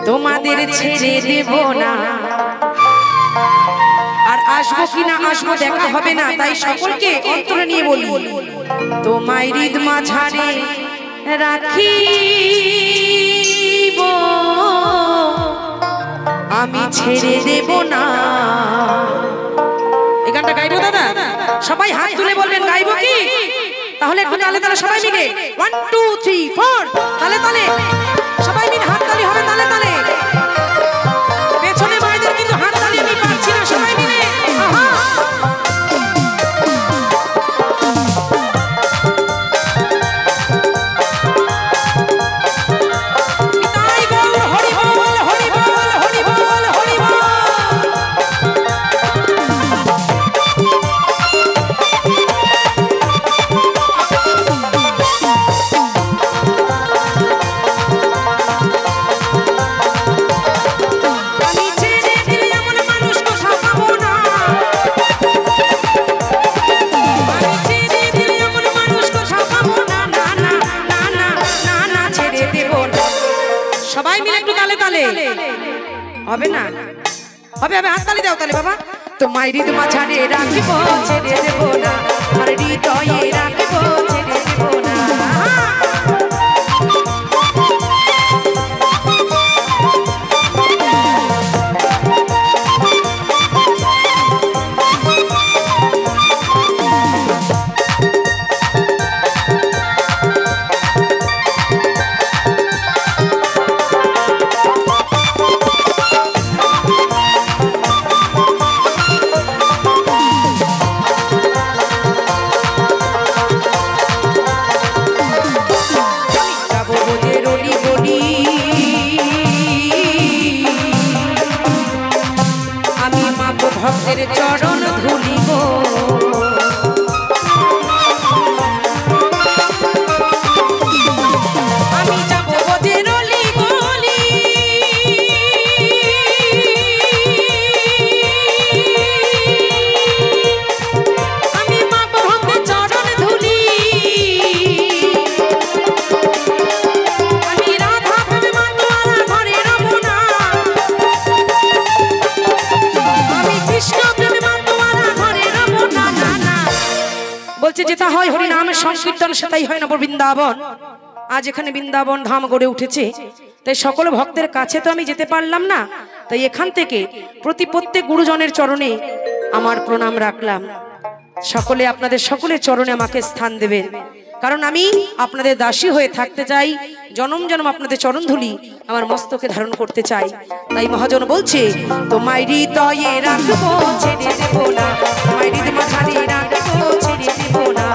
তোমাদের ছেড়ে দেব না। আর আসবো কিনা আসবো দেখা হবে না, তাই সকলকে অন্তরে নিয়ে বলি, তোমায় হৃদ মাঝারে রাখিব, আমি ছেড়ে দেব না। এই গানটা গাইবো দাদা? সবাই হাত তুলে বলবেন গাইবো কি? তাহলে একটু তালে তালে সবাই মিলে 1 2 3 4 তালে তালে সবাই মিলে হাত তালি হবে, তালে তালে। পেছনে মায়েদের কিন্তু হাত তালি আমি পাচ্ছি না, সবাই মিলে আহা। হবে না? হবে হবে, হাততালি দাও তাহলে বাবা। তোমায় হৃদ মাঝারে রাখিব, ছেড়ে দেব না, আর হৃদয়ে রাখিব, ছেড়ে দেব না। ভক্তের চরণ ধুলিব, আমি যাব বোঝের অলি গলি, আমি মা ভক্তের চরণ ধুলি, আমি রাধা প্রেমে মাতোয়ারা ঘরে রব না, বলছে যেটা হয় হরিনামের সংকীর্তন সেটাই হয় না বৃন্দাবন। আজ এখানে বৃন্দাবন ধাম গড়ে উঠেছে, তাই সকল ভক্তের কাছে তো আমি যেতে পারলাম না, তাই এখান থেকে প্রত্যেক গুরুজনের চরণে আমার প্রণাম রাখলাম। সকলে আপনাদের সকলের চরণে আমাকে স্থান দেবেন, কারণ আমি আপনাদের দাসী হয়ে থাকতে চাই, জনম জনম আপনাদের চরণ ধুলি আমার মস্তকে ধারণ করতে চাই। তাই মহাজন বলছে, তোমায় হৃদয়ে রাখবো, ছেড়ে দেব না, তোমায় হৃদ মাঝারে রাখবো, ছেড়ে দেব না।